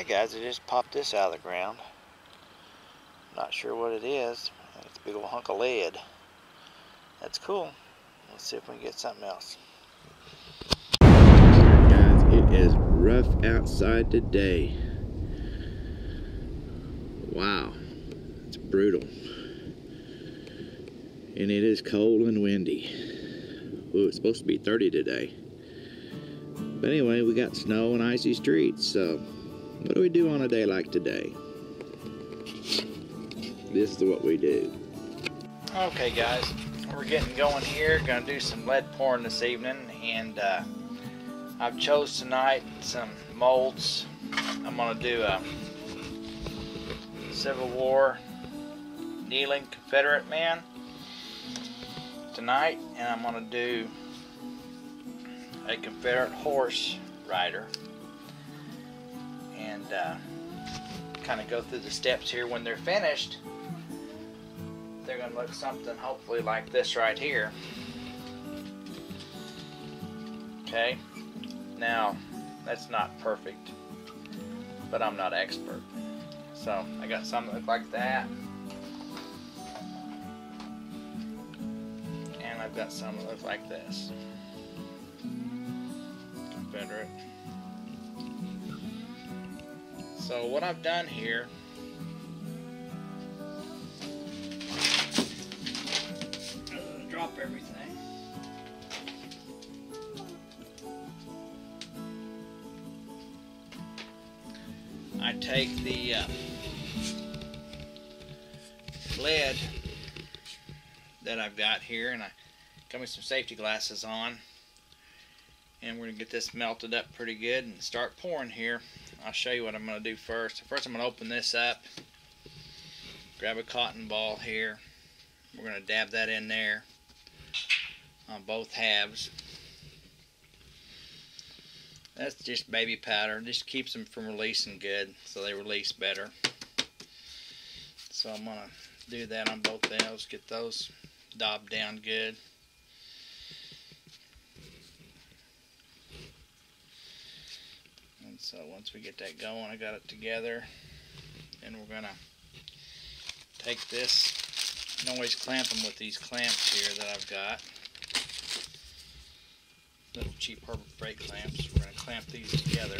Hey guys, I just popped this out of the ground. Not sure what it is. It's a big old hunk of lead. That's cool. Let's see if we can get something else. Guys, it is rough outside today. Wow, it's brutal. And it is cold and windy. Ooh, it's supposed to be 30 today. But anyway, we got snow and icy streets, so what do we do on a day like today? This is what we do. Okay guys, we're getting going here. Gonna do some lead pouring this evening, and I've chose tonight some molds. I'm gonna do a Civil War kneeling Confederate man tonight, and I'm gonna do a Confederate horse rider, and kind of go through the steps here. When they're finished, they're going to look something hopefully like this right here. Okay, now that's not perfect, but I'm not expert, so I got some that look like that, and I've got some that look like this. Confederate. So what I've done here, drop everything. I take the lead that I've got here, and I got me some safety glasses on, and we're going to get this melted up pretty good and start pouring here. I'll show you what I'm going to do first. First I'm going to open this up, grab a cotton ball here. We're going to dab that in there on both halves. That's just baby powder. Just keeps them from releasing good, so they release better. So I'm going to do that on both ends, get those daubed down good. And so once we get that going, I got it together, and we're going to take this. You can always clamp them with these clamps here that I've got. Little cheap Harbor Freight clamps. We're going to clamp these together.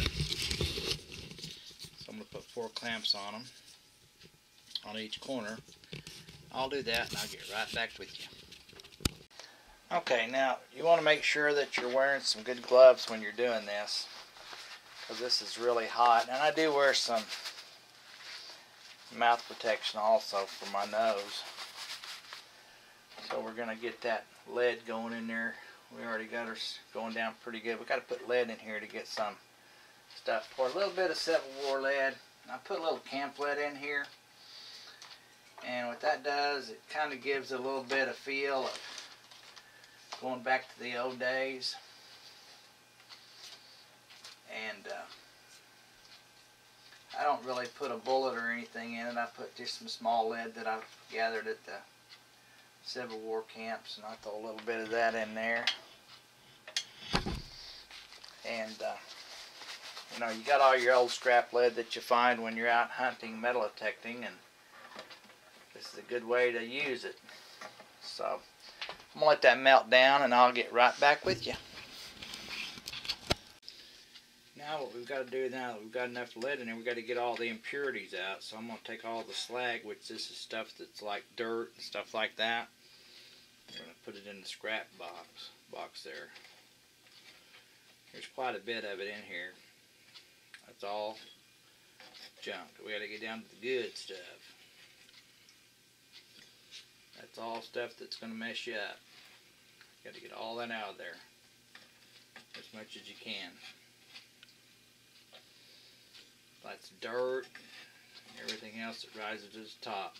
So I'm going to put 4 clamps on them, on each corner. I'll do that, and I'll get right back with you. Okay, now you want to make sure that you're wearing some good gloves when you're doing this, because this is really hot. And I do wear some mouth protection also for my nose. So we're going to get that lead going in there. We already got ours going down pretty good. We got to put lead in here to get some stuff. Pour a little bit of Civil War lead. I put a little camp lead in here. And what that does, it kind of gives a little bit of feel of going back to the old days. And I don't really put a bullet or anything in it. I put just some small lead that I've gathered at the Civil War camps, and I throw a little bit of that in there. And you know, you got all your old scrap lead that you find when you're out hunting, metal detecting, and this is a good way to use it. So I'm gonna let that melt down, and I'll get right back with you. Now what we've got to do now that we've got enough lead in there, we've got to get all the impurities out. So I'm going to take all the slag, which this is stuff that's like dirt and stuff like that. We're going to put it in the scrap box there. There's quite a bit of it in here. That's all junk. We got to get down to the good stuff. That's all stuff that's going to mess you up. You got to get all that out of there as much as you can. That's dirt, everything else that rises to the top.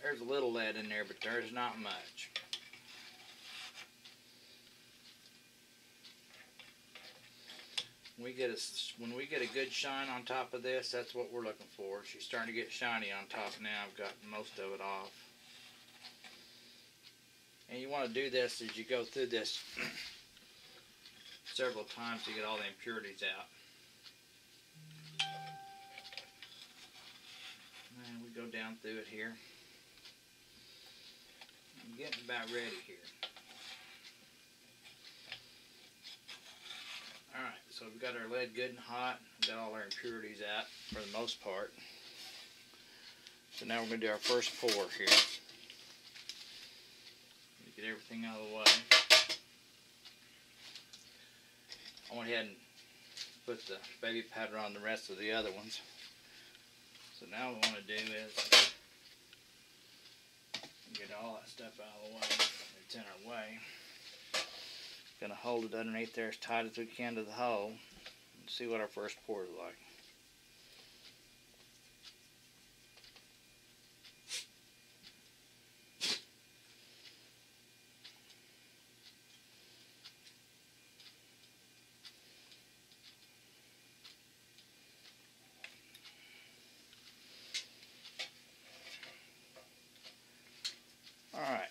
There's a little lead in there, but there's not much. When we get a good shine on top of this, that's what we're looking for. She's starting to get shiny on top now. I've got most of it off. And you want to do this as you go through this several times to get all the impurities out. And we go down through it here. I'm getting about ready here. Alright, so we've got our lead good and hot. We've got all our impurities out for the most part. So now we're going to do our first pour here. Get everything out of the way. I went ahead and put the baby powder on the rest of the other ones. So now what we want to do is get all that stuff out of the way that's in our way. Gonna hold it underneath there as tight as we can to the hole and see what our first pour is like. Alright.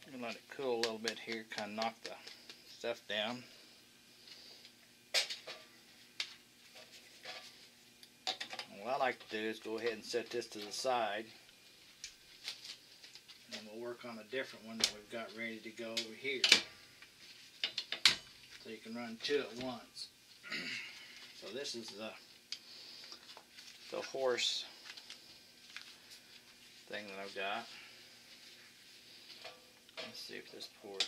I'm gonna let it cool a little bit here, kind of knock the stuff down. And what I like to do is go ahead and set this to the side. And we'll work on a different one that we've got ready to go over here. So you can run two at once. So this is the horse thing that I've got. Let's see if this pours.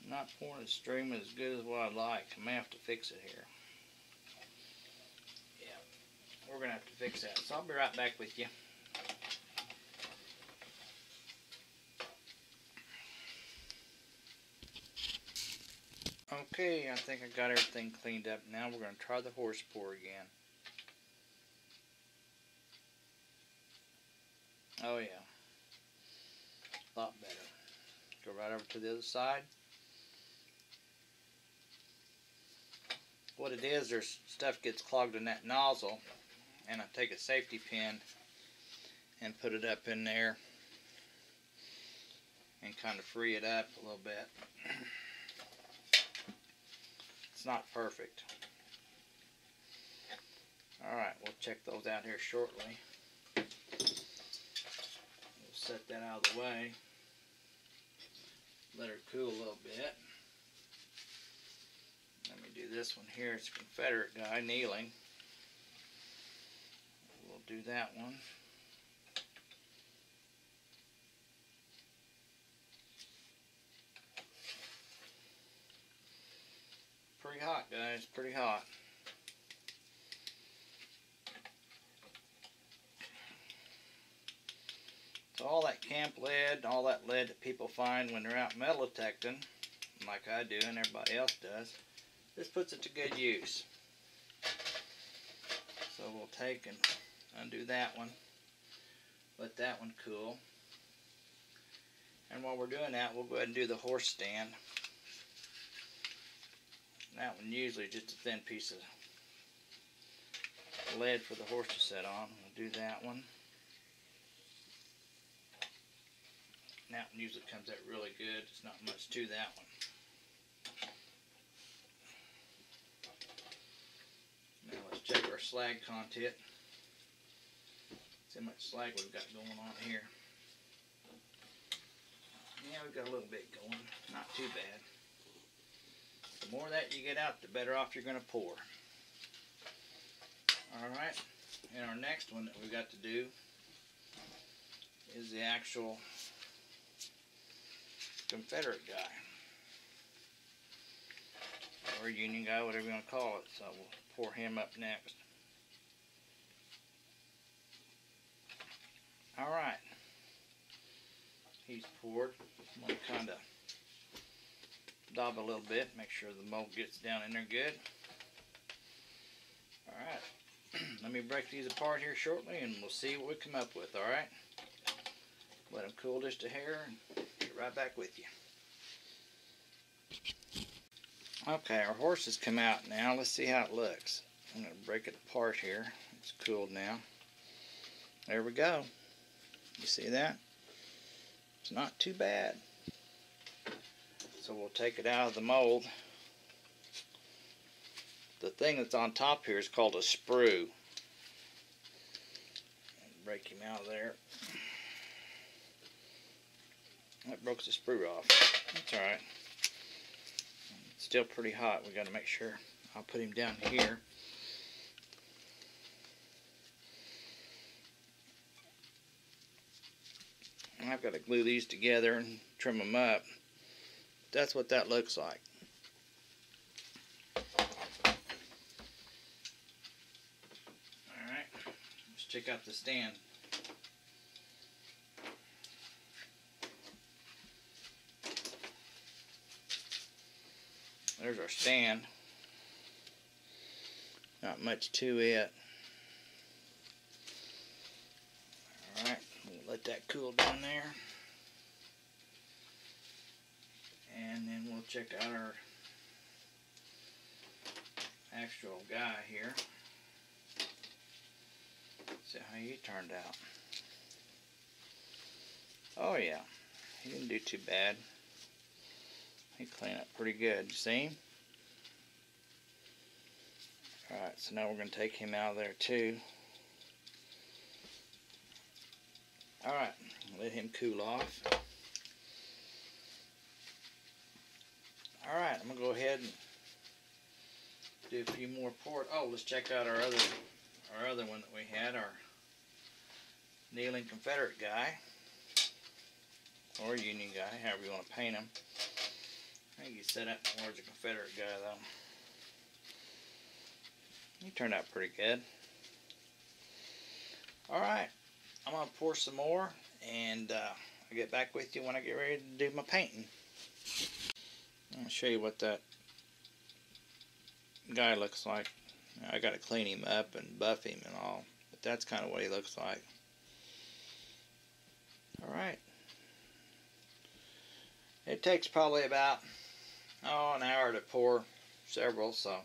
Not pouring the stream as good as what I'd like. I may have to fix it here. Yeah, we're gonna have to fix that. So I'll be right back with you. Okay, I think I got everything cleaned up. Now we're going to try the horse pour again. Oh yeah, a lot better. Go right over to the other side. What it is, there's stuff gets clogged in that nozzle, and I take a safety pin and put it up in there and kind of free it up a little bit. It's not perfect. Alright, we'll check those out here shortly. We'll set that out of the way. Let her cool a little bit. Let me do this one here. It's a Confederate guy kneeling. We'll do that one. Pretty hot, guys, pretty hot. So all that camp lead, all that lead that people find when they're out metal detecting, like I do and everybody else does, this puts it to good use. So we'll take and undo that one, let that one cool. And while we're doing that, we'll go ahead and do the horse stand. That one usually just a thin piece of lead for the horse to sit on. We'll do that one. That one usually comes out really good. There's not much to that one. Now let's check our slag content. See how much slag we've got going on here. Yeah, we've got a little bit going. Not too bad. The more that you get out, the better off you're going to pour. Alright, and our next one that we've got to do is the actual Confederate guy. Or Union guy, whatever you want to call it. So we'll pour him up next. Alright. He's poured. I'm going to kind of dab a little bit, make sure the mold gets down in there good. Alright, let me break these apart here shortly and we'll see what we come up with, alright? Let them cool just a hair and get right back with you. Okay, our horse has come out now. Let's see how it looks. I'm going to break it apart here. It's cooled now. There we go. You see that? It's not too bad. So we'll take it out of the mold. The thing that's on top here is called a sprue. Break him out of there. That broke the sprue off. That's alright. It's still pretty hot. We got to make sure. I'll put him down here. And I've got to glue these together and trim them up. That's what that looks like. Alright, let's check out the stand. There's our stand. Not much to it. Alright, we'll let that cool down there. And then we'll check out our actual guy here. See how he turned out. Oh yeah, he didn't do too bad. He cleaned up pretty good. You see him? Alright, so now we're going to take him out of there too. Alright, let him cool off. Alright, I'm going to go ahead and do a few more port. Oh, let's check out our other one that we had, our kneeling Confederate guy. Or Union guy, however you want to paint him. I think he set up more as a Confederate guy though. He turned out pretty good. Alright, I'm going to pour some more and I'll get back with you when I get ready to do my painting. I'll show you what that guy looks like. I got to clean him up and buff him and all, but that's kind of what he looks like. Alright. It takes probably about an hour to pour several, so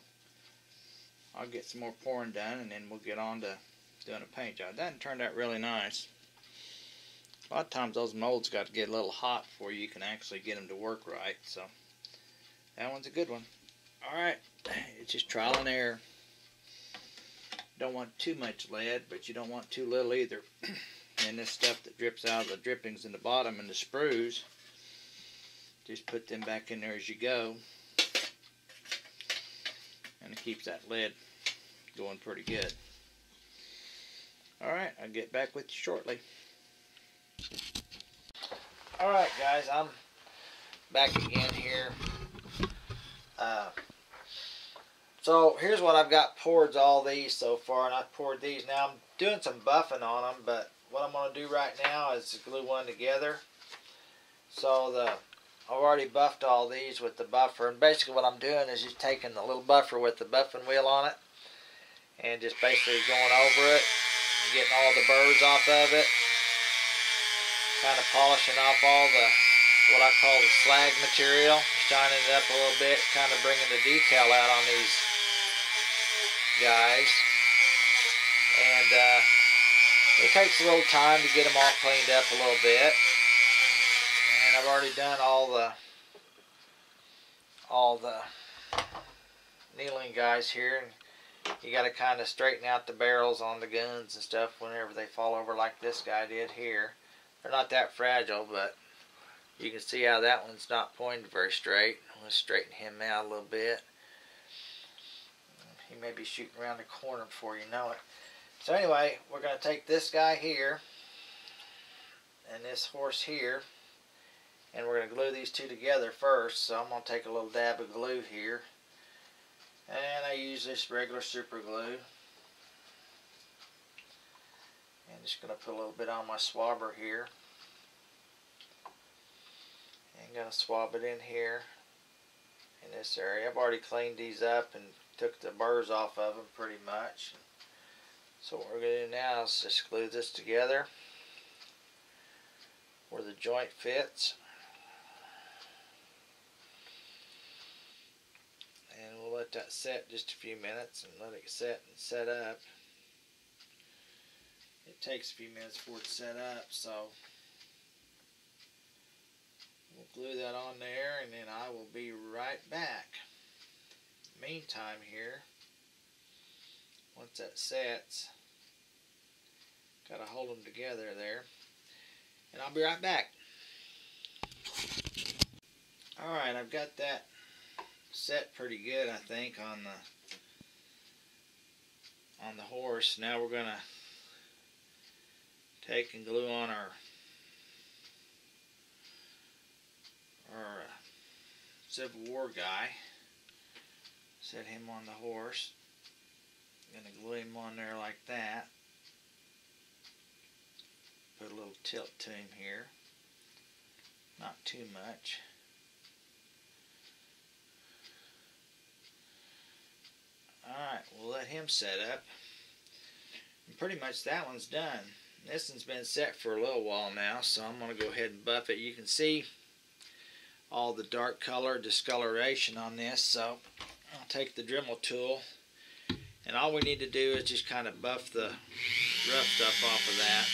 I'll get some more pouring done and then we'll get on to doing a paint job. That turned out really nice. A lot of times those molds got to get a little hot before you can actually get them to work right, so that one's a good one. Alright, it's just trial and error. Don't want too much lead, but you don't want too little either. And this stuff that drips out of the drippings in the bottom and the sprues, just put them back in there as you go. And it keeps that lead going pretty good. Alright, I'll get back with you shortly. Alright guys, I'm back again here. So here's what I've got poured all these so far, and I've poured these. Now I'm doing some buffing on them, but what I'm going to do right now is glue one together. So I've already buffed all these with the buffer, and basically what I'm doing is just taking the little buffer with the buffing wheel on it and just basically going over it, getting all the burrs off of it, kind of polishing off all the what I call the slag material, shining it up a little bit, kind of bringing the detail out on these guys. And it takes a little time to get them all cleaned up a little bit. And I've already done all the kneeling guys here, and you got to kind of straighten out the barrels on the guns and stuff whenever they fall over like this guy did here. They're not that fragile, but you can see how that one's not pointed very straight. I'm going to straighten him out a little bit. He may be shooting around the corner before you know it. So anyway, we're going to take this guy here and this horse here, and we're going to glue these two together first. So I'm going to take a little dab of glue here, and I use this regular super glue. And just going to put a little bit on my swabber here. I'm going to swab it in here in this area. I've already cleaned these up and took the burrs off of them pretty much. So what we're going to do now is just glue this together. where the joint fits. And we'll let that set just a few minutes and let it set and set up. It takes a few minutes for it to set up, so we'll glue that on there and then I will be right back. Meantime here, once that sets, gotta hold them together there, and I'll be right back. Alright, I've got that set pretty good, I think, on the horse. Now we're gonna take and glue on our Civil War guy. Set him on the horse. Gonna glue him on there like that. Put a little tilt to him here. Not too much. Alright, we'll let him set up. And pretty much that one's done. This one's been set for a little while now, so I'm going to go ahead and buff it. You can see all the dark color discoloration on this, so I'll take the Dremel tool, and all we need to do is just kind of buff the rough stuff off of that.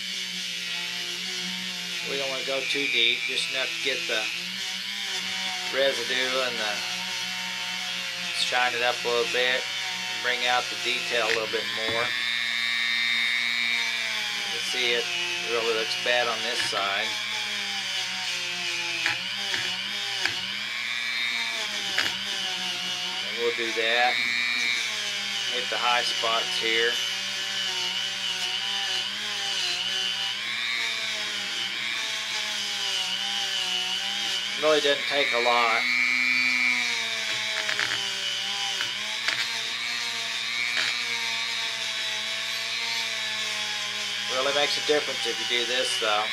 We don't want to go too deep, just enough to get the residue and shine it up a little bit, bring out the detail a little bit more. You can see it really looks bad on this side. And we'll do that. Hit the high spots here. Really doesn't take a lot. Really makes a difference if you do this though.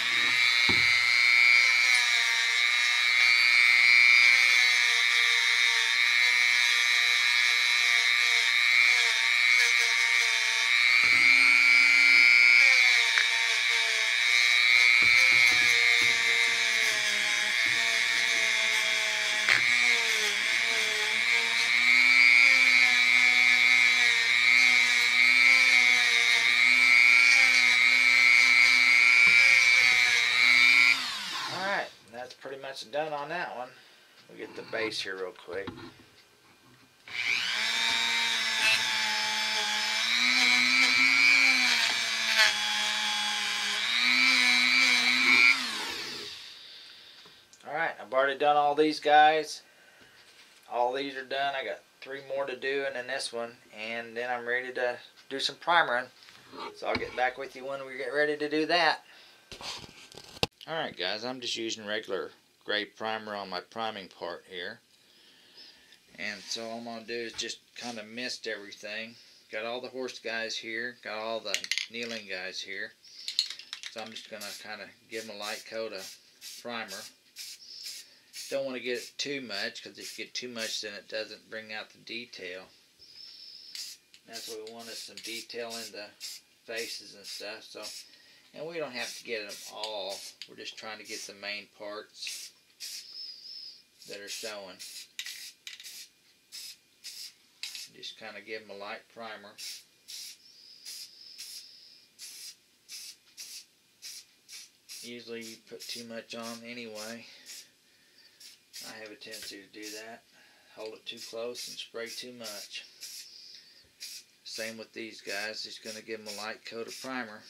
That's pretty much done on that one. We'll get the base here real quick. Alright, I've already done all these guys. All these are done. I got 3 more to do and then this one. And then I'm ready to do some primering. So I'll get back with you when we get ready to do that. Alright guys, I'm just using regular gray primer on my priming part here. And so all I'm going to do is just kind of mist everything. Got all the horse guys here, got all the kneeling guys here. So I'm just going to kind of give them a light coat of primer. Don't want to get it too much, because if you get too much then it doesn't bring out the detail. That's what we want, is some detail in the faces and stuff. So. And we don't have to get them all. We're just trying to get the main parts that are showing. Just kind of give them a light primer. Usually you put too much on anyway. I have a tendency to do that. Hold it too close and spray too much. Same with these guys. Just going to give them a light coat of primer.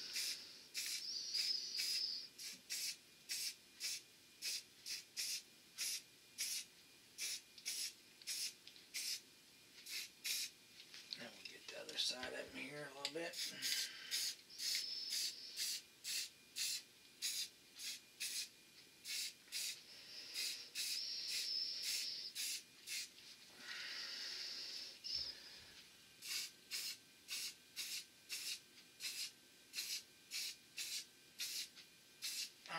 Side of them here a little bit.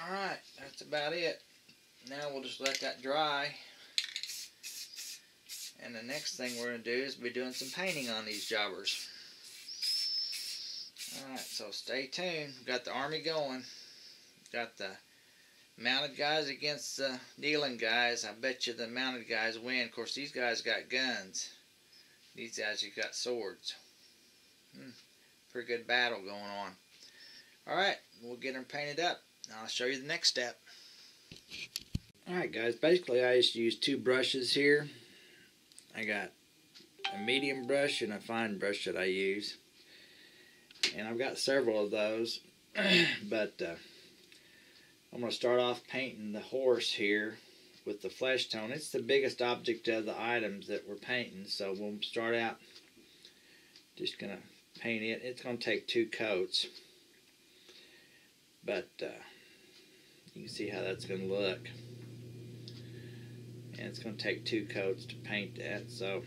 Alright, that's about it. Now we'll just let that dry. And the next thing we're going to do is be doing some painting on these jobbers. Alright, so stay tuned. We've got the army going. We've got the Mounted guys against kneeling guys. I bet you the mounted guys win. Of course, these guys got guns. These guys have got swords. Pretty good battle going on. Alright, we'll get them painted up. I'll show you the next step. Alright guys, basically I just use two brushes here. I got a medium brush and a fine brush that I use. And I've got several of those. But I'm going to start off painting the horse here with the flesh tone. It's the biggest object of the items that we're painting, so we'll start out just going to paint it. It's going to take 2 coats, but you can see how that's going to look. And it's going to take 2 coats to paint that, so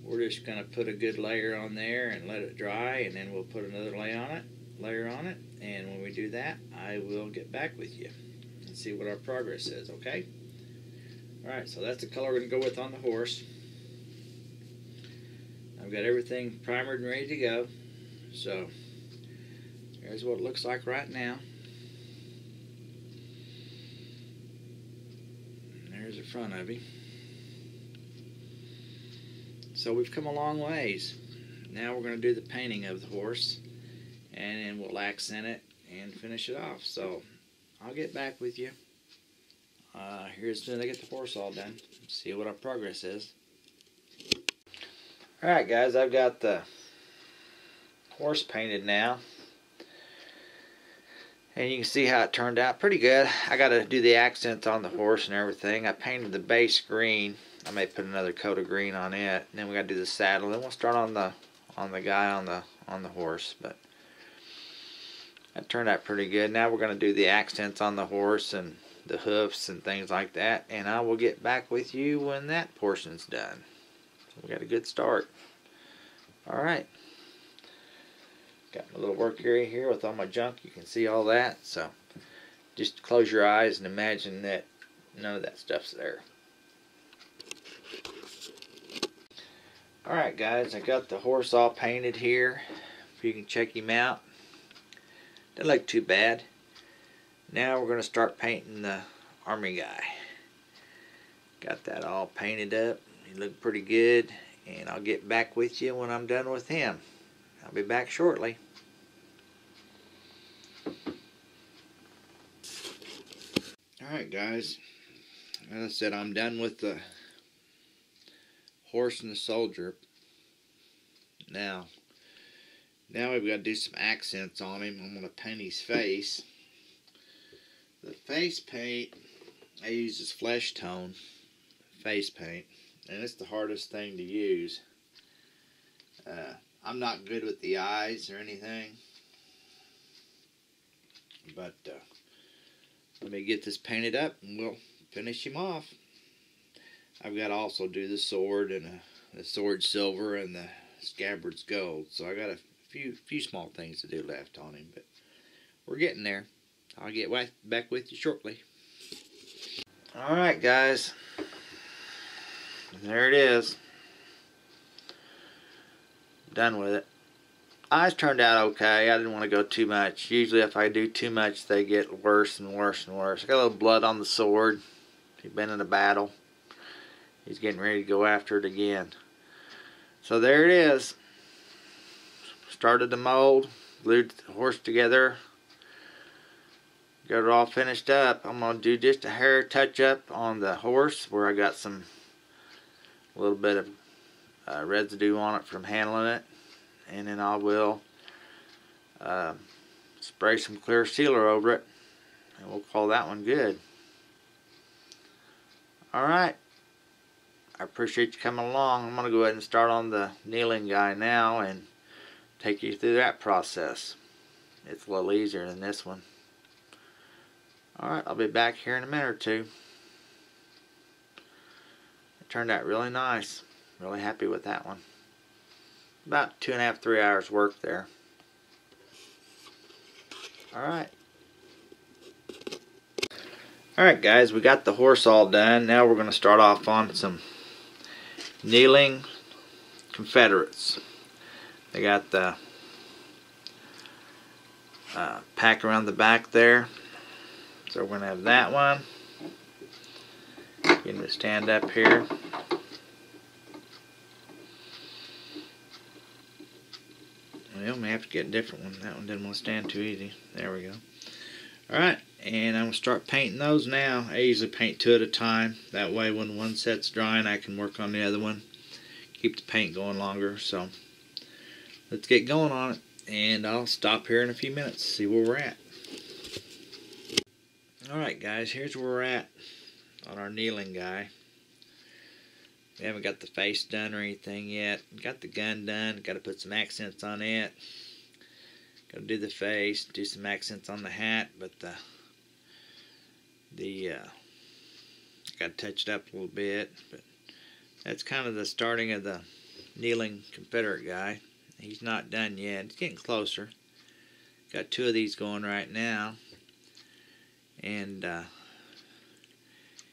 we're just going to put a good layer on there and let it dry, and then we'll put another layer on it, and when we do that, I will get back with you and see what our progress is, okay? Alright, so that's the color we're going to go with on the horse. I've got everything primered and ready to go, so here's what it looks like right now. And there's the front of him. So we've come a long ways. Now we're going to do the painting of the horse, and then we'll accent it and finish it off. So I'll get back with you here as soon as I get the horse all done. See what our progress is. Alright guys, I've got the horse painted now. And you can see how it turned out pretty good. I got to do the accents on the horse and everything. I painted the base green. I may put another coat of green on it. And then we got to do the saddle. Then we'll start on the guy on the horse. But that turned out pretty good. Now we're going to do the accents on the horse and the hoofs and things like that. And I will get back with you when that portion's done. So we got a good start. Alright. Got my little work area here with all my junk. You can see all that. So just close your eyes and imagine that none of that stuff's there. Alright guys, I got the horse all painted here. If you can check him out. Doesn't look too bad. Now we're going to start painting the army guy. Got that all painted up. He looked pretty good. And I'll get back with you when I'm done with him. I'll be back shortly. Alright guys. As I said, I'm done with the horse and the soldier. Now we've got to do some accents on him. I'm going to paint his face. The face paint, I use this flesh tone face paint. And it's the hardest thing to use. I'm not good with the eyes or anything. But let me get this painted up and we'll finish him off. I've got to also do the sword and the sword silver and the scabbard's gold. So I got a few small things to do left on him, but we're getting there. I'll get back with you shortly. Alright guys, there it is. Done with it. Eyes turned out okay. I didn't want to go too much. Usually if I do too much they get worse and worse and worse. I got a little blood on the sword. He's been in a battle. He's getting ready to go after it again. So there it is. Started the mold, glued the horse together, got it all finished up. I'm going to do just a hair touch up on the horse where I got a little bit of residue on it from handling it, and then I will spray some clear sealer over it, and we'll call that one good. Alright, I appreciate you coming along. I'm going to go ahead and start on the kneeling guy now and take you through that process. It's a little easier than this one. Alright, I'll be back here in a minute or two. It turned out really nice. Really happy with that one. About 2.5 to 3 hours work there. Alright. Alright guys, we got the horse all done. Now we're going to start off on some kneeling Confederates. They got the pack around the back there. So we're going to have that one. Get him to stand up here. Well, may have to get a different one. That one didn't want to stand too easy. There we go. Alright, and I'm going to start painting those now. I usually paint 2 at a time. That way when one set's drying, I can work on the other one. Keep the paint going longer. So let's get going on it. And I'll stop here in a few minutes, see where we're at. Alright guys, here's where we're at on our kneeling guy. We haven't got the face done or anything yet. Got the gun done. Got to put some accents on it. Got to do the face, do some accents on the hat, but got to touch it up a little bit. But that's kind of the starting of the kneeling Confederate guy. He's not done yet. It's getting closer. Got 2 of these going right now, and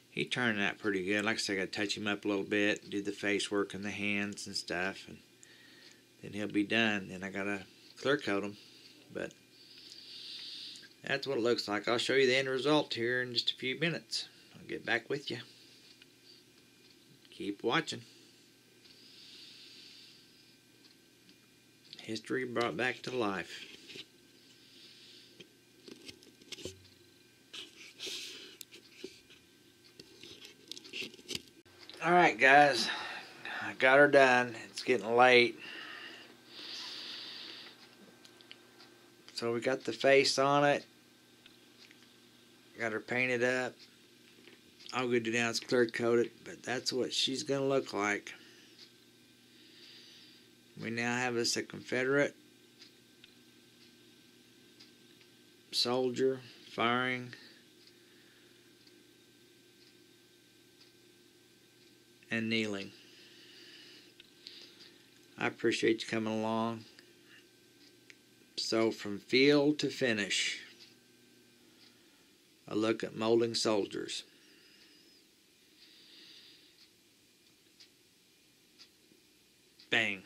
he turned out pretty good. Like I said, I got to touch him up a little bit, do the face work and the hands and stuff, and then he'll be done. Then I got to clear coat him, but that's what it looks like. I'll show you the end result here in just a few minutes. I'll get back with you. Keep watching. History brought back to life. Alright guys, I got her done. It's getting late. So we got the face on it. Got her painted up. All we do now is clear coat it, but that's what she's going to look like. We now have us a Confederate soldier firing and kneeling. I appreciate you coming along. So from field to finish, a look at molding soldiers. Bang.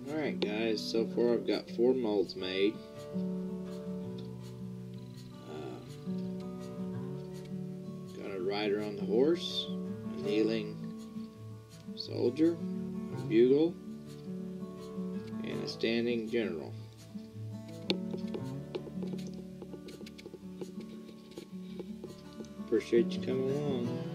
Alright guys, so far I've got 4 molds made. Got a rider on the horse, a kneeling soldier, a bugle, and a standing general. Appreciate you coming along.